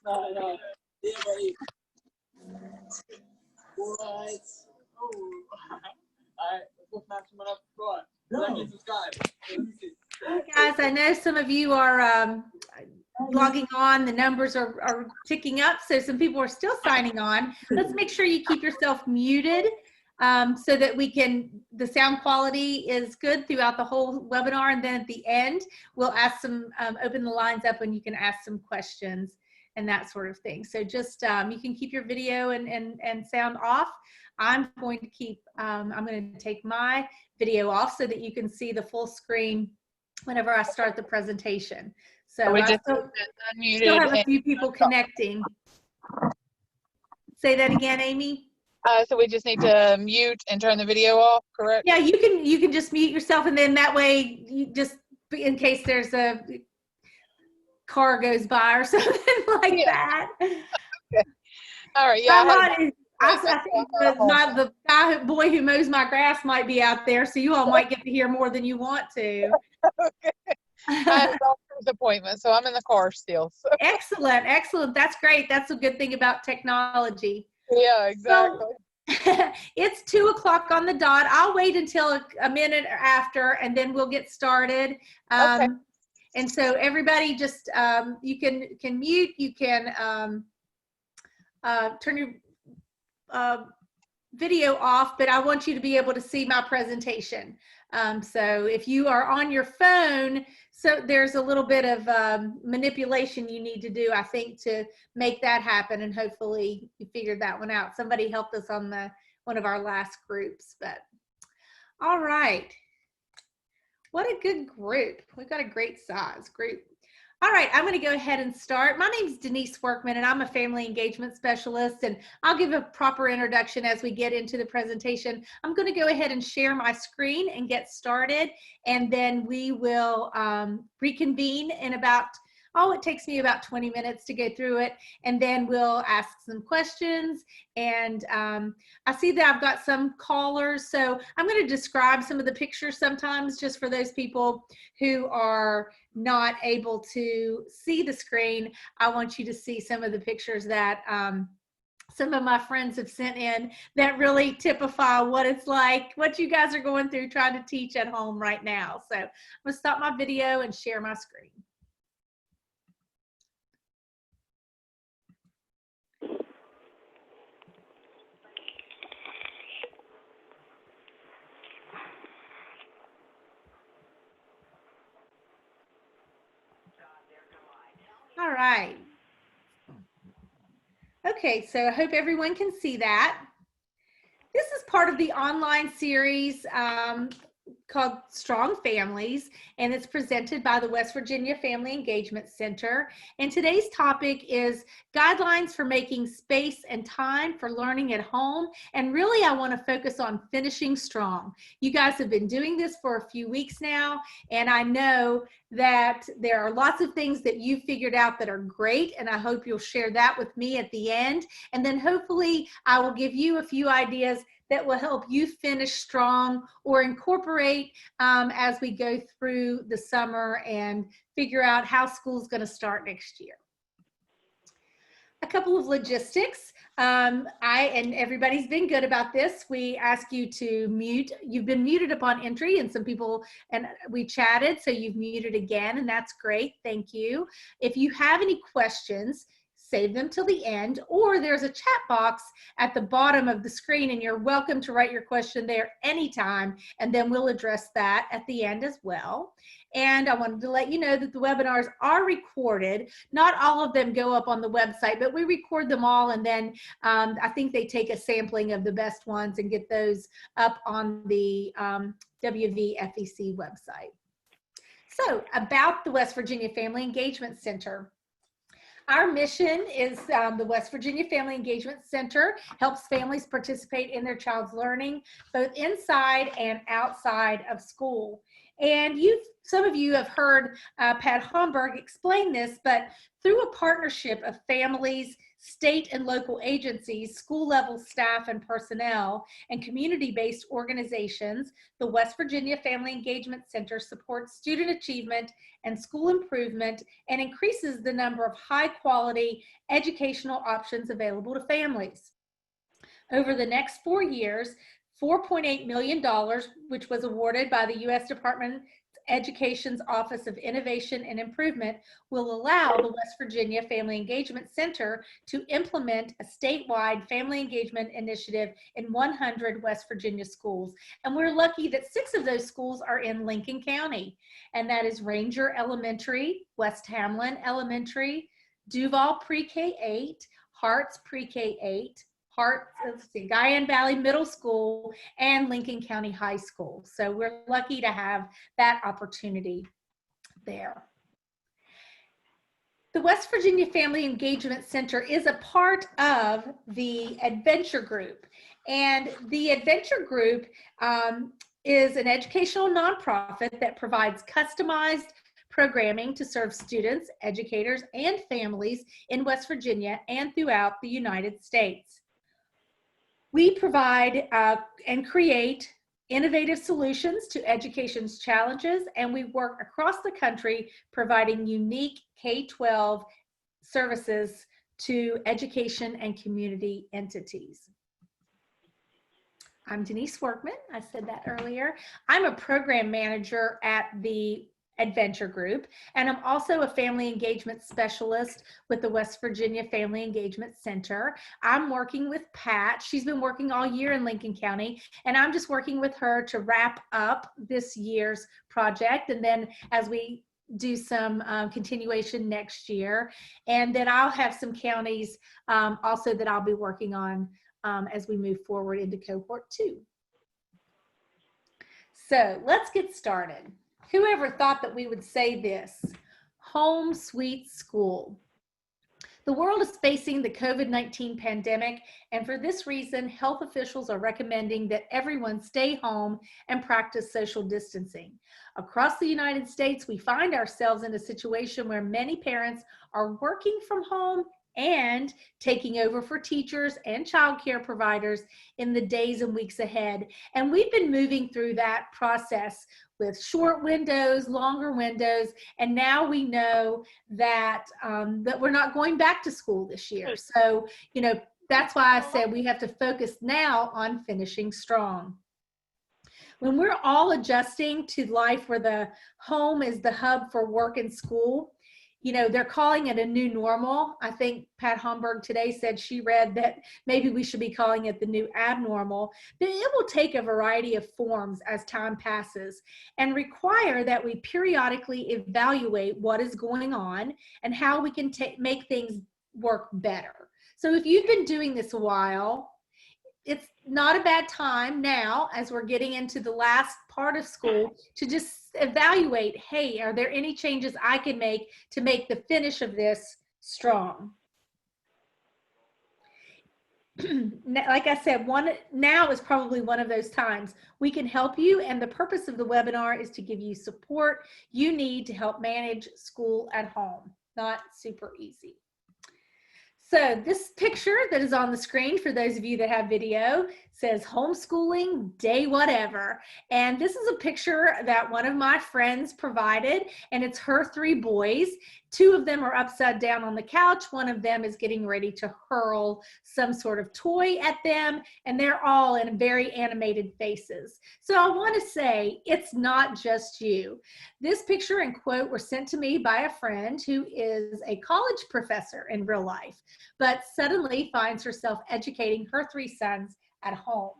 No. Yeah, buddy. What? Oh. Alright, let's go smash someone up. Go on. Like and subscribe. Hey guys, I know some of you are logging on. The numbers are ticking up, so some people are still signing on. Let's make sure you keep yourself muted so that the sound quality is good throughout the whole webinar, and then at the end, we'll ask open the lines up and you can ask some questions and that sort of thing. So just, you can keep your video and sound off. I'm going to keep, I'm going to take my video off so that you can see the full screen whenever I start the presentation. So we I just still have a few people connecting. Say that again, Amy. So we just need to mute and turn the video off, correct? Yeah, you can just mute yourself, and then that way you just, in case there's a car goes by or something like that. Okay. All right. Yeah. I think the boy who mows my grass might be out there, so you all might get to hear more than you want to. Okay. I have a doctor's appointment, so I'm in the car still. So. Excellent. That's great. That's a good thing about technology. Yeah, exactly. So, it's 2 o'clock on the dot. I'll wait until a minute after, and then we'll get started. Okay. And so everybody just, you can mute, you can turn your video off, but I want you to be able to see my presentation. So if you are on your phone, so there's a little bit of manipulation you need to do, I think, to make that happen, and hopefully you figured that one out. Somebody helped us on one of our last groups, but all right. What a good group. We've got a great size group. All right, I'm going to go ahead and start. My name is Denise Workman, and I'm a family engagement specialist, and I'll give a proper introduction as we get into the presentation. I'm going to go ahead and share my screen and get started, and then we will reconvene in about, it takes me about 20 minutes to go through it, and then we'll ask some questions. And I see that I've got some callers, so I'm going to describe some of the pictures sometimes just for those people who are not able to see the screen. I want you to see some of the pictures that some of my friends have sent in that really typify what it's like, what you guys are going through trying to teach at home right now. So I'm going to stop my video and share my screen. All right. Okay, so I hope everyone can see that. This is part of the online series called Strong Families, and it's presented by the West Virginia Family Engagement Center. And today's topic is guidelines for making space and time for learning at home. And really, I want to focus on finishing strong. You guys have been doing this for a few weeks now, and I know that there are lots of things that you figured out that are great, and I hope you'll share that with me at the end. And then hopefully I will give you a few ideas that will help you finish strong or incorporate as we go through the summer and figure out how school's going to start next year. A couple of logistics. And everybody's been good about this. We ask you to mute. You've been muted upon entry, and some people, and we chatted, so you've muted again, and that's great. Thank you. If you have any questions, save them till the end, or there's a chat box at the bottom of the screen, and you're welcome to write your question there anytime, and then we'll address that at the end as well. And I wanted to let you know that the webinars are recorded. Not all of them go up on the website, but we record them all, and then I think they take a sampling of the best ones and get those up on the WVFEC website. So about the West Virginia Family Engagement Center. Our mission is the West Virginia Family Engagement Center helps families participate in their child's learning, both inside and outside of school. And some of you have heard Pat Homburg explain this, but through a partnership of families, state and local agencies, school level staff and personnel, and community-based organizations, the West Virginia Family Engagement Center supports student achievement and school improvement and increases the number of high-quality educational options available to families. Over the next 4 years, $4.8 million, which was awarded by the U.S. Department of Education's Office of Innovation and Improvement, will allow the West Virginia Family Engagement Center to implement a statewide family engagement initiative in 100 West Virginia schools. And we're lucky that 6 of those schools are in Lincoln County, and that is Ranger Elementary, West Hamlin Elementary, Duval Pre-K-8, Harts Pre-K-8, Guyan Valley Middle School, and Lincoln County High School. So we're lucky to have that opportunity there. The West Virginia Family Engagement Center is a part of the Adventure Group. And the Adventure Group is an educational nonprofit that provides customized programming to serve students, educators, and families in West Virginia and throughout the United States. We provide and create innovative solutions to education's challenges, and we work across the country providing unique K-12 services to education and community entities. I'm Denise Workman. I said that earlier. I'm a program manager at the Adventure Group, and I'm also a family engagement specialist with the West Virginia Family Engagement Center. I'm working with Pat. She's been working all year in Lincoln County, and I'm just working with her to wrap up this year's project, and then as we do some continuation next year, and then I'll have some counties also that I'll be working on as we move forward into cohort 2. So let's get started. Whoever thought that we would say this? Home sweet school. The world is facing the COVID-19 pandemic, and for this reason, health officials are recommending that everyone stay home and practice social distancing. Across the United States, we find ourselves in a situation where many parents are working from home and taking over for teachers and childcare providers in the days and weeks ahead. And we've been moving through that process with short windows, longer windows, and now we know that that we're not going back to school this year. So, you know, that's why I said we have to focus now on finishing strong. When we're all adjusting to life where the home is the hub for work and school, you know, they're calling it a new normal. I think Pat Homburg today said she read that maybe we should be calling it the new abnormal. But it will take a variety of forms as time passes and require that we periodically evaluate what is going on and how we can make things work better. So if you've been doing this a while, it's not a bad time now, as we're getting into the last part of school, to just evaluate, hey, are there any changes I can make to make the finish of this strong? Like I said, now is probably one of those times. We can help you, and the purpose of the webinar is to give you support you need to help manage school at home. Not super easy. So this picture that is on the screen, for those of you that have video, says homeschooling day whatever. And this is a picture that one of my friends provided, and it's her 3 boys. 2 of them are upside down on the couch. One of them is getting ready to hurl some sort of toy at them, and they're all in very animated faces. So I want to say it's not just you. This picture and quote were sent to me by a friend who is a college professor in real life, but suddenly finds herself educating her 3 sons at home.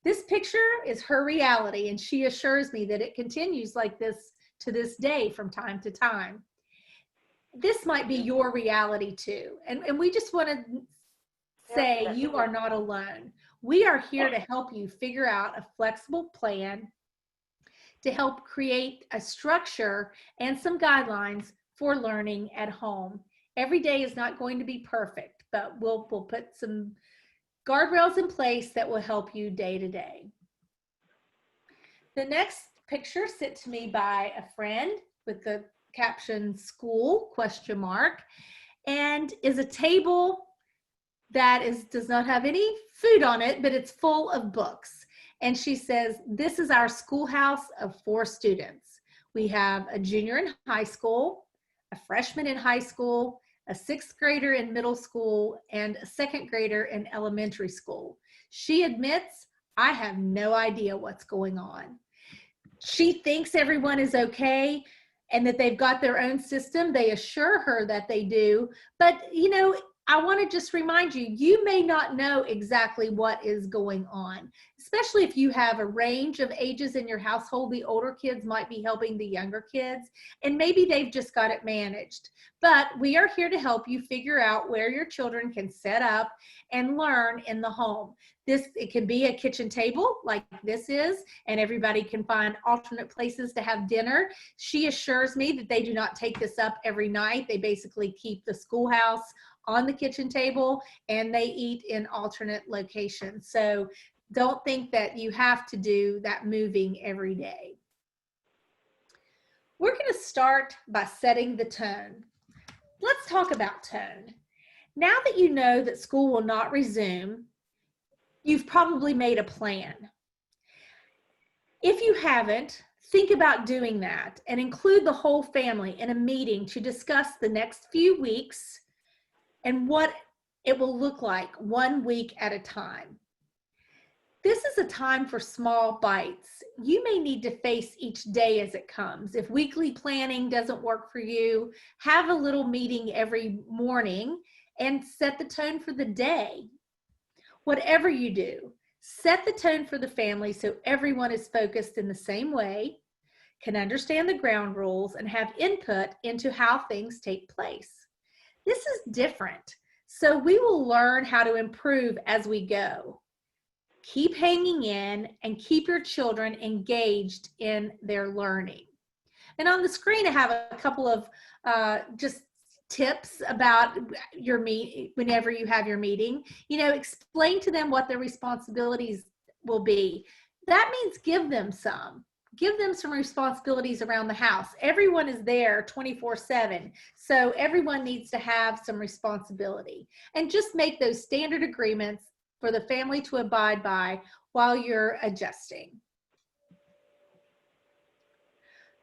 This picture is her reality, and she assures me that it continues like this to this day from time to time. This might be your reality too. And we just want to say you are not alone. We are here to help you figure out a flexible plan to help create a structure and some guidelines for learning at home. Every day is not going to be perfect, but we'll put some guardrails in place that will help you day to day. The next picture sent to me by a friend with the caption school ? And is a table that does not have any food on it, but it's full of books. And she says, this is our schoolhouse of 4 students. We have a junior in high school, a freshman in high school, a 6th grader in middle school, and a 2nd grader in elementary school. She admits, I have no idea what's going on. She thinks everyone is okay and that they've got their own system. They assure her that they do. But, you know, I want to just remind you, you may not know exactly what is going on, especially if you have a range of ages in your household. The older kids might be helping the younger kids, and maybe they've just got it managed. But we are here to help you figure out where your children can set up and learn in the home. It can be a kitchen table like this is, and everybody can find alternate places to have dinner. She assures me that they do not take this up every night. They basically keep the schoolhouse on the kitchen table and they eat in alternate locations. So don't think that you have to do that moving every day. We're going to start by setting the tone. Let's talk about tone. Now that you know that school will not resume, you've probably made a plan. If you haven't, think about doing that and include the whole family in a meeting to discuss the next few weeks and what it will look like 1 week at a time. This is a time for small bites. You may need to face each day as it comes. If weekly planning doesn't work for you, have a little meeting every morning and set the tone for the day. Whatever you do, set the tone for the family so everyone is focused in the same way, can understand the ground rules, and have input into how things take place. This is different, so we will learn how to improve as we go. Keep hanging in and keep your children engaged in their learning. And on the screen, I have a couple of just tips about your whenever you have your meeting. You know, explain to them what their responsibilities will be. That means give them some responsibilities around the house. Everyone is there 24/7, so everyone needs to have some responsibility. And just make those standard agreements for the family to abide by while you're adjusting.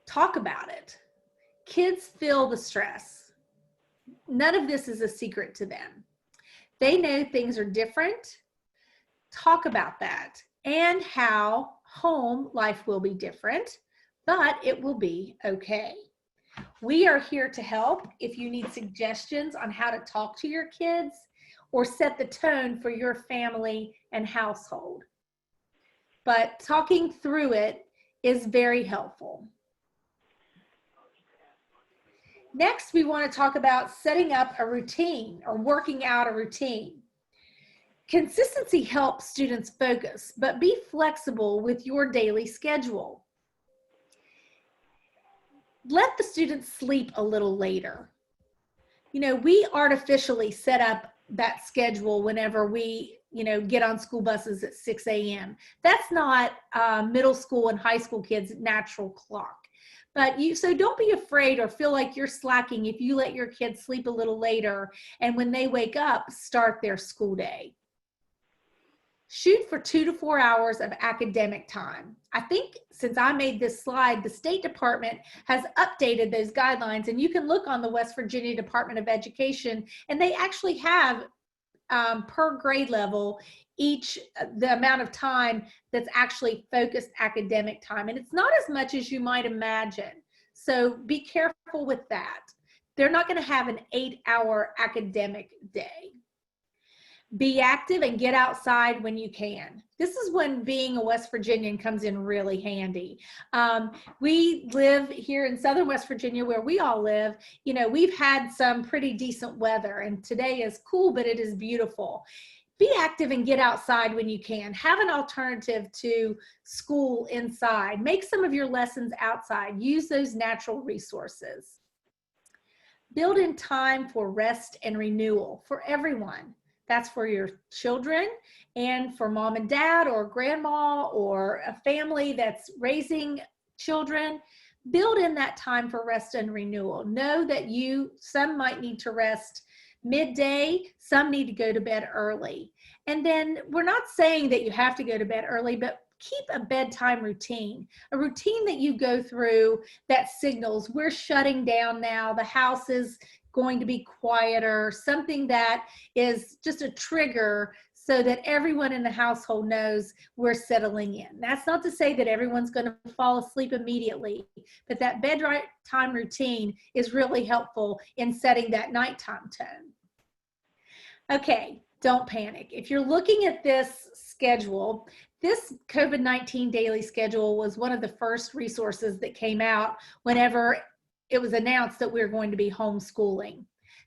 Talk about it. Kids feel the stress. None of this is a secret to them. They know things are different. Talk about that and how home life will be different, but it will be okay. We are here to help if you need suggestions on how to talk to your kids or set the tone for your family and household. But talking through it is very helpful. Next, we want to talk about setting up a routine or working out a routine. Consistency helps students focus, but be flexible with your daily schedule. Let the students sleep a little later. You know, we artificially set up that schedule whenever we, get on school buses at 6 a.m. That's not middle school and high school kids' natural clock. But so don't be afraid or feel like you're slacking if you let your kids sleep a little later and when they wake up, start their school day. Shoot for 2 to 4 hours of academic time. I think since I made this slide, the State Department has updated those guidelines, and you can look on the West Virginia Department of Education, and they actually have per grade level the amount of time that's actually focused academic time, and it's not as much as you might imagine. So be careful with that. They're not going to have an 8-hour academic day. Be active and get outside when you can. This is when being a West Virginian comes in really handy. We live here in Southern West Virginia where we all live. We've had some pretty decent weather, and today is cool, but it is beautiful. Be active and get outside when you can. Have an alternative to school inside. Make some of your lessons outside. Use those natural resources. Build in time for rest and renewal for everyone. That's for your children and for mom and dad or grandma or a family that's raising children. Build in that time for rest and renewal. Know that some might need to rest midday, some need to go to bed early. And then we're not saying that you have to go to bed early, but keep a bedtime routine, a routine that you go through that signals we're shutting down now, the house is going to be quieter, something that is just a trigger so that everyone in the household knows we're settling in. That's not to say that everyone's going to fall asleep immediately, but that bedtime routine is really helpful in setting that nighttime tone. Okay, don't panic. If you're looking at this schedule, this COVID-19 daily schedule was one of the first resources that came out whenever it was announced that we were going to be homeschooling.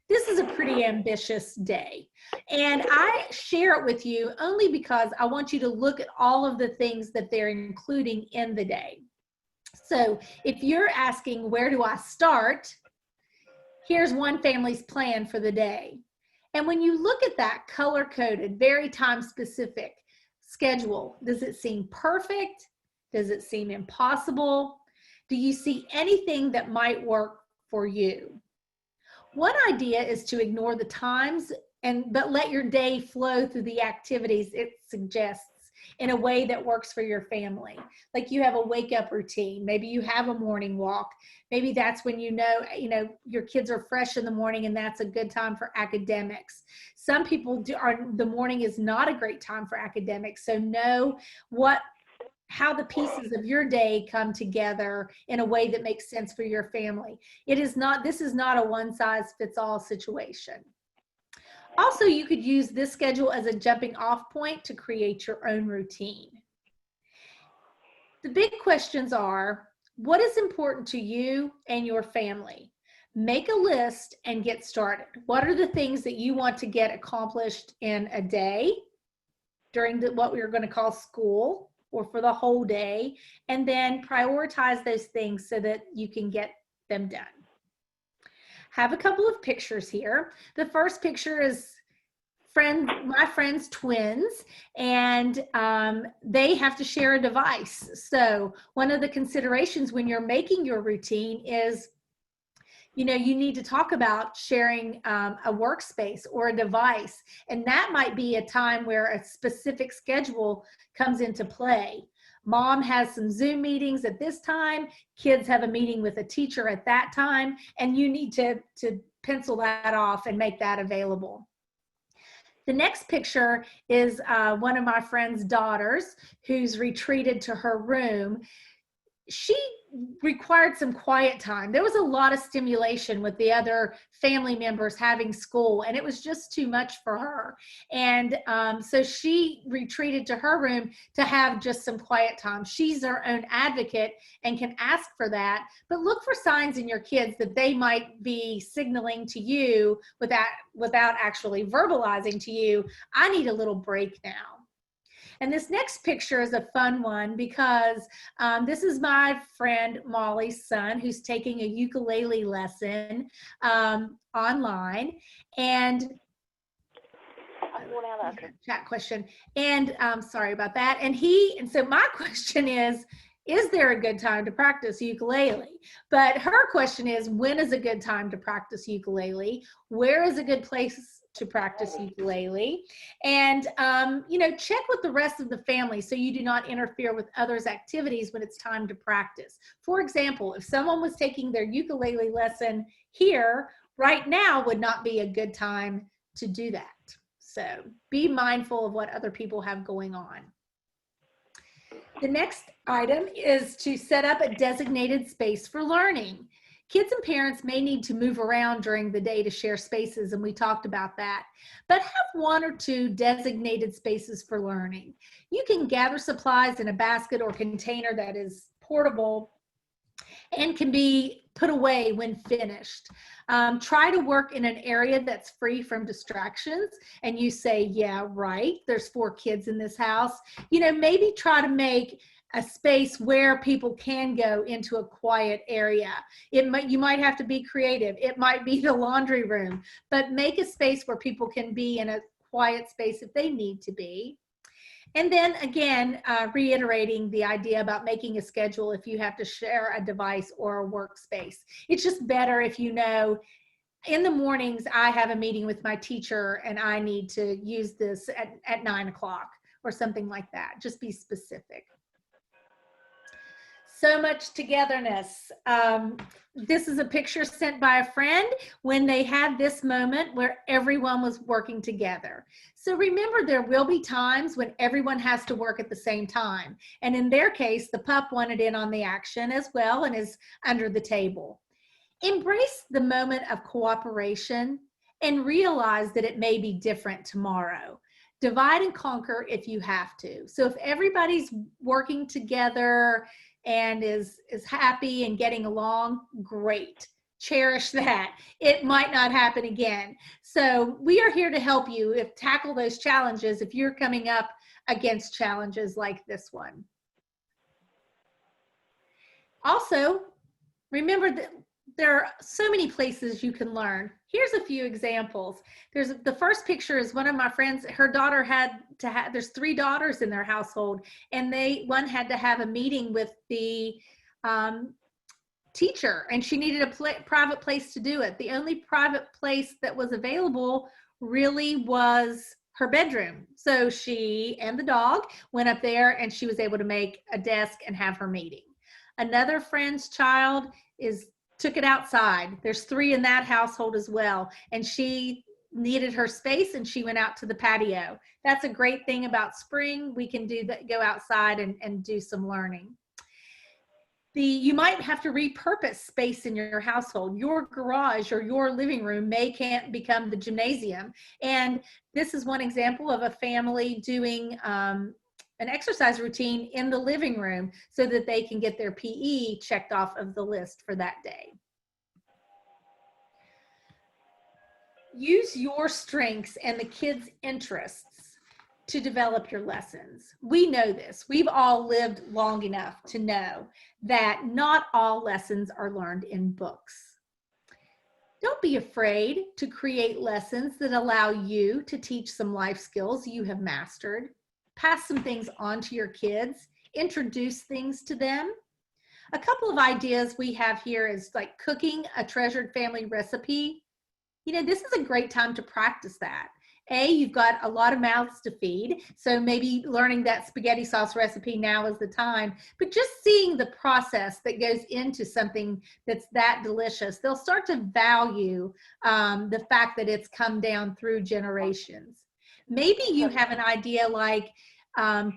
This is a pretty ambitious day. And I share it with you only because I want you to look at all of the things that they're including in the day. So if you're asking, where do I start? Here's one family's plan for the day. And when you look at that color-coded, very time-specific schedule, does it seem perfect? Does it seem impossible? Do you see anything that might work for you? One idea is to ignore the times but let your day flow through the activities it suggests in a way that works for your family. Like you have a wake-up routine. Maybe you have a morning walk. Maybe that's when you know your kids are fresh in the morning and that's a good time for academics. Some people the morning is not a great time for academics. So know how the pieces of your day come together in a way that makes sense for your family. This is not a one-size-fits-all situation. Also, you could use this schedule as a jumping off point to create your own routine. The big questions are, what is important to you and your family? Make a list and get started. What are the things that you want to get accomplished in a day during what we're going to call school or for the whole day? And then prioritize those things so that you can get them done. Have a couple of pictures here. The first picture is my friend's twins, and they have to share a device. So one of the considerations when you're making your routine is, you need to talk about sharing a workspace or a device, and that might be a time where a specific schedule comes into play. Mom has some Zoom meetings at this time, kids have a meeting with a teacher at that time, and you need to pencil that off and make that available. The next picture is one of my friend's daughters who's retreated to her room. She required some quiet time. There was a lot of stimulation with the other family members having school, and it was just too much for her. And so she retreated to her room to have just some quiet time. She's her own advocate and can ask for that, but look for signs in your kids that they might be signaling to you without actually verbalizing to you, I need a little break now. And this next picture is a fun one because this is my friend Molly's son who's taking a ukulele lesson online. And chat question. And sorry about that. And so my question is there a good time to practice ukulele? But her question is, when is a good time to practice ukulele? Where is a good place to practice ukulele? And check with the rest of the family so you do not interfere with others' activities when it's time to practice. For example, if someone was taking their ukulele lesson here, right now would not be a good time to do that. So be mindful of what other people have going on. The next item is to set up a designated space for learning. Kids and parents may need to move around during the day to share spaces, and we talked about that. But have one or two designated spaces for learning. You can gather supplies in a basket or container that is portable and can be put away when finished. Try to work in an area that's free from distractions. And you say, yeah, right, there's 4 kids in this house. Maybe try to make a space where people can go into a quiet area. You might have to be creative. It might be the laundry room, but make a space where people can be in a quiet space if they need to be. And then again, reiterating the idea about making a schedule if you have to share a device or a workspace. It's just better if you know, in the mornings, I have a meeting with my teacher and I need to use this at 9 o'clock or something like that. Just be specific. So much togetherness. This is a picture sent by a friend when they had this moment where everyone was working together. So remember, there will be times when everyone has to work at the same time. And in their case, the pup wanted in on the action as well and is under the table. Embrace the moment of cooperation and realize that it may be different tomorrow. Divide and conquer if you have to. So if everybody's working together and is happy and getting along, great. Cherish that. It might not happen again. So we are here to help you tackle those challenges if you're coming up against challenges like this one. Also, remember that there are so many places you can learn. Here's a few examples. The first picture is one of my friends. Her daughter there's 3 daughters in their household, and one had to have a meeting with the teacher, and she needed a private place to do it. The only private place that was available really was her bedroom. So she and the dog went up there, and she was able to make a desk and have her meeting. Another friend's child took it outside. There's 3 in that household as well. And she needed her space and she went out to the patio. That's a great thing about spring. We can do that, go outside and do some learning. You might have to repurpose space in your household. Your garage or your living room can't become the gymnasium. And this is one example of a family doing an exercise routine in the living room so that they can get their PE checked off of the list for that day. Use your strengths and the kids' interests to develop your lessons. We know this. We've all lived long enough to know that not all lessons are learned in books. Don't be afraid to create lessons that allow you to teach some life skills you have mastered. Pass some things on to your kids, introduce things to them. A couple of ideas we have here is like cooking a treasured family recipe. This is a great time to practice that. You've got a lot of mouths to feed, so maybe learning that spaghetti sauce recipe now is the time, but just seeing the process that goes into something that's that delicious, they'll start to value the fact that it's come down through generations. Maybe you have an idea like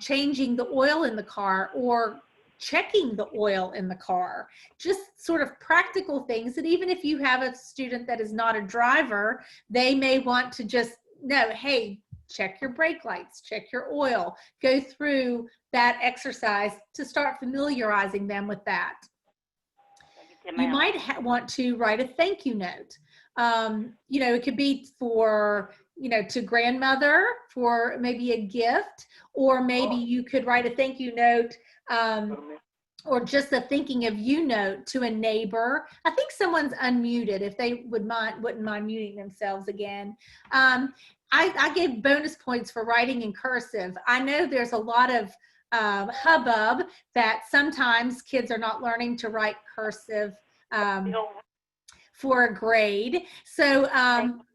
changing the oil in the car or checking the oil in the car, just sort of practical things that even if you have a student that is not a driver, they may want to just know, hey, check your brake lights, check your oil, go through that exercise to start familiarizing them with that. You might want to write a thank you note. It could be for, to grandmother for maybe a gift, or maybe you could write a thank you note or just a thinking of you note to a neighbor. I think someone's unmuted. If they wouldn't mind muting themselves again. I gave bonus points for writing in cursive. I know there's a lot of hubbub that sometimes kids are not learning to write cursive for a grade. So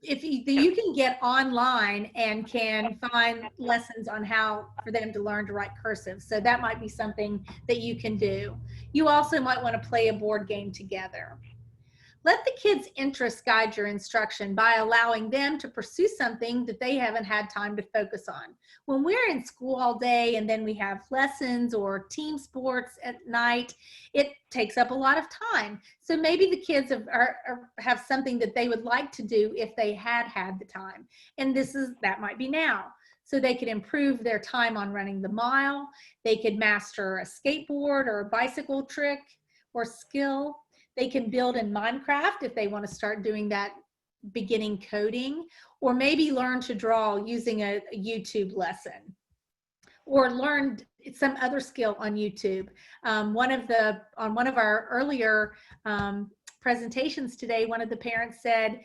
if you can get online and can find lessons on how for them to learn to write cursive. So that might be something that you can do. You also might want to play a board game together. Let the kids' interests guide your instruction by allowing them to pursue something that they haven't had time to focus on. When we're in school all day and then we have lessons or team sports at night, it takes up a lot of time. So maybe the kids have something that they would like to do if they had the time. And that might be now. So they could improve their time on running the mile. They could master a skateboard or a bicycle trick or skill. They can build in Minecraft if they want to start doing that beginning coding, or maybe learn to draw using a YouTube lesson, or learn some other skill on YouTube. On one of our earlier presentations today, one of the parents said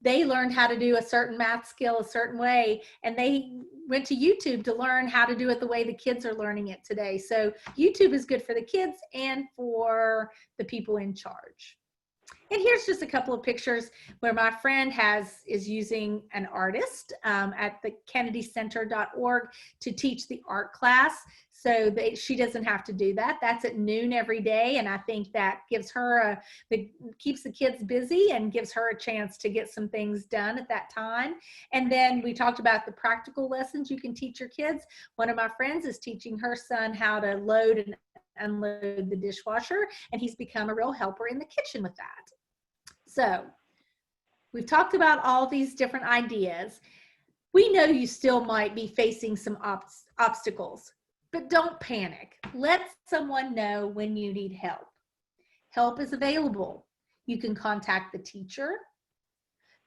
they learned how to do a certain math skill a certain way, and they went to YouTube to learn how to do it the way the kids are learning it today. So YouTube is good for the kids and for the people in charge. And here's just a couple of pictures where my friend is using an artist at the kennedycenter.org to teach the art class, so that she doesn't have to do that. That's at noon every day, and I think that gives her keeps the kids busy and gives her a chance to get some things done at that time. And then we talked about the practical lessons you can teach your kids. One of my friends is teaching her son how to load and unload the dishwasher, and he's become a real helper in the kitchen with that. So we've talked about all these different ideas. We know you still might be facing some obstacles, but don't panic. Let someone know when you need help. Help is available. You can contact the teacher.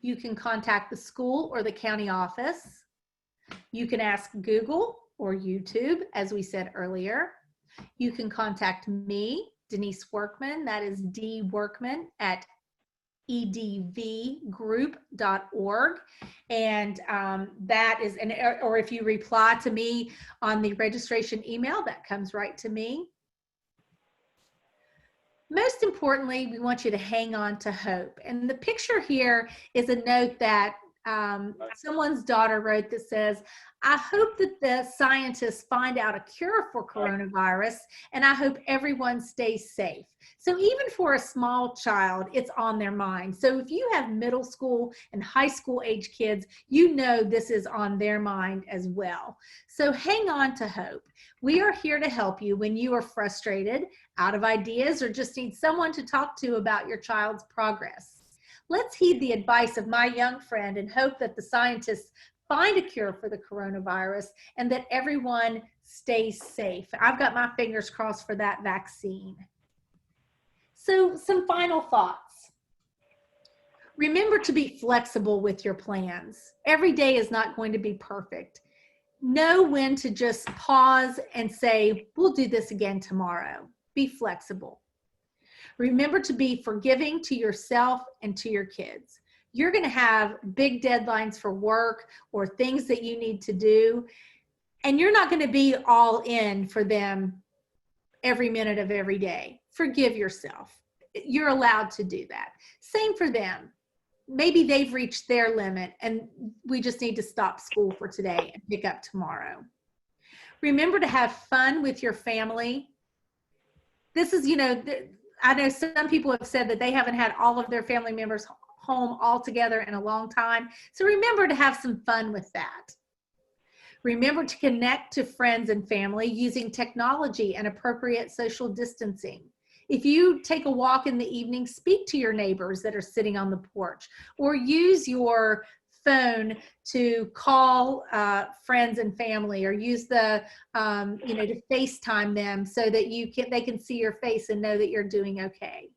You can contact the school or the county office. You can ask Google or YouTube, as we said earlier. You can contact me, Denise Workman. That is D Workman at edvgroup.org, and that is or if you reply to me on the registration email, that comes right to me. Most importantly, we want you to hang on to hope. And the picture here is a note that someone's daughter wrote that says, I hope that the scientists find out a cure for coronavirus, and I hope everyone stays safe. So even for a small child, it's on their mind. So if you have middle school and high school age kids, you know this is on their mind as well. So hang on to hope. We are here to help you when you are frustrated, out of ideas, or just need someone to talk to about your child's progress. Let's heed the advice of my young friend and hope that the scientists find a cure for the coronavirus and that everyone stays safe. I've got my fingers crossed for that vaccine. So some final thoughts. Remember to be flexible with your plans. Every day is not going to be perfect. Know when to just pause and say, we'll do this again tomorrow. Be flexible. Remember to be forgiving to yourself and to your kids. You're going to have big deadlines for work or things that you need to do, and you're not going to be all in for them every minute of every day. Forgive yourself. You're allowed to do that. Same for them. Maybe they've reached their limit and we just need to stop school for today and pick up tomorrow. Remember to have fun with your family. This is, I know some people have said that they haven't had all of their family members home all together in a long time. So remember to have some fun with that. Remember to connect to friends and family using technology and appropriate social distancing. If you take a walk in the evening, speak to your neighbors that are sitting on the porch, or use your phone to call friends and family, or use the to FaceTime them so that they can see your face and know that you're doing okay.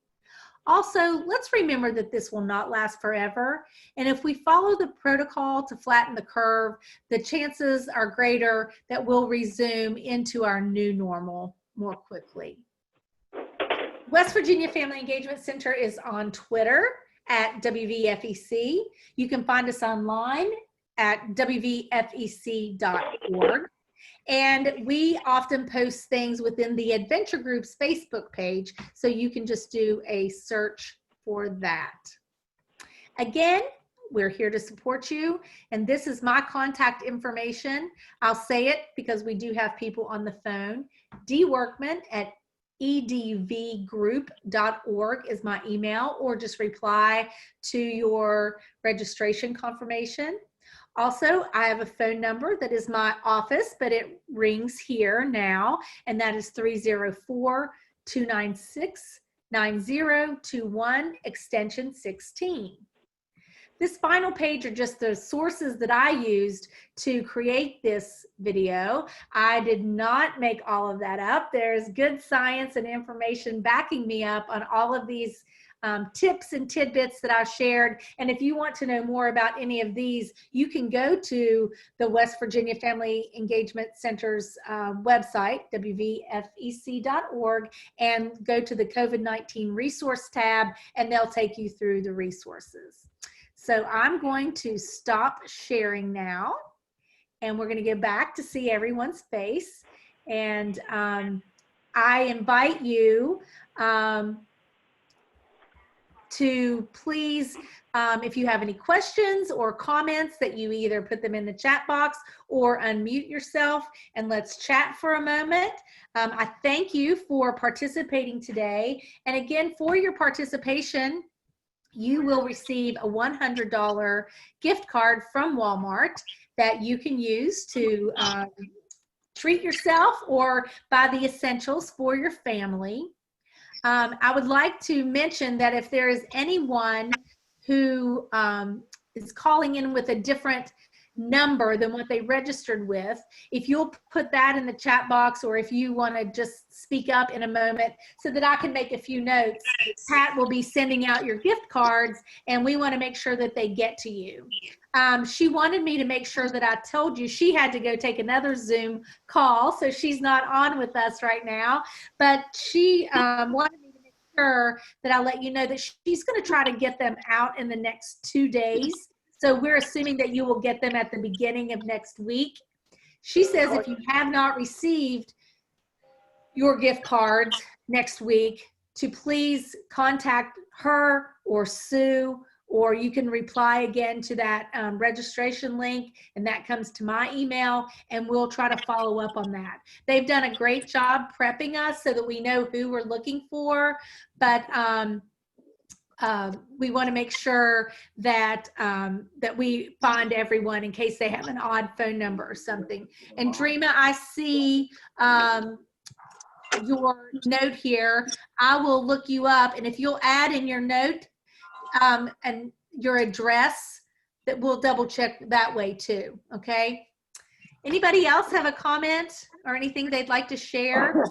Also, let's remember that this will not last forever, and if we follow the protocol to flatten the curve, the chances are greater that we'll resume into our new normal more quickly. West Virginia Family Engagement Center is on Twitter at WVFEC. You can find us online at WVFEC.org. And we often post things within the Adventure Group's Facebook page, so you can just do a search for that. Again, we're here to support you, and this is my contact information. I'll say it because we do have people on the phone. dworkman at edvgroup.org is my email, or just reply to your registration confirmation. Also, I have a phone number that is my office, but it rings here now, and that is 304-296-9021, extension 16. This final page are just the sources that I used to create this video. I did not make all of that up. There's good science and information backing me up on all of these tips and tidbits that I shared. And if you want to know more about any of these, you can go to the West Virginia Family Engagement Center's website, WVFEC.org, and go to the COVID-19 resource tab, and they'll take you through the resources. So I'm going to stop sharing now, and we're going to go back to see everyone's face. And I invite you to please, if you have any questions or comments, that you either put them in the chat box or unmute yourself and let's chat for a moment. I thank you for participating today. And again, for your participation, you will receive a $100 gift card from Walmart that you can use to treat yourself or buy the essentials for your family. I would like to mention that if there is anyone who is calling in with a different number than what they registered with, if you'll put that in the chat box, or if you want to just speak up in a moment so that I can make a few notes. Pat will be sending out your gift cards, and we want to make sure that they get to you. She wanted me to make sure that I told you she had to go take another Zoom call, so she's not on with us right now, but she wanted me to make sure that I let you know that she's going to try to get them out in the next 2 days. So we're assuming that you will get them at the beginning of next week. She says if you have not received your gift cards next week, to please contact her or Sue, or you can reply again to that registration link, and that comes to my email, and we'll try to follow up on that. They've done a great job prepping us so that we know who we're looking for, but we want to make sure that that we find everyone in case they have an odd phone number or something. And Dreama, I see your note here. I will look you up, and if you'll add in your note and your address, that we'll double check that way too. Okay. Anybody else have a comment or anything they'd like to share?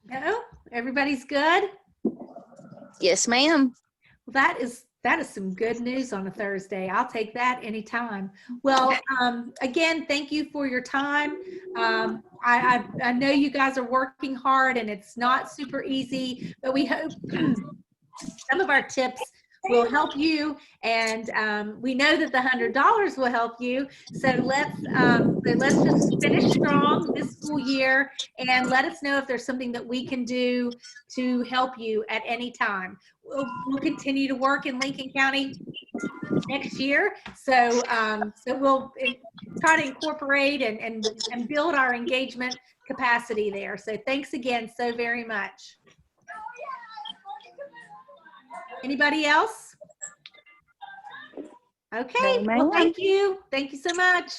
No? Everybody's good? Yes, ma'am. Well, that is some good news on a Thursday. I'll take that anytime. Well, again, thank you for your time. I know you guys are working hard, and it's not super easy, but we hope some of our tips will help you, and we know that the $100 will help you. So let's just finish strong this school year, and let us know if there's something that we can do to help you at any time. We'll continue to work in Lincoln County next year, so we'll try to incorporate and build our engagement capacity there. So thanks again so very much. Anybody else? Okay, well, thank you. Thank you so much.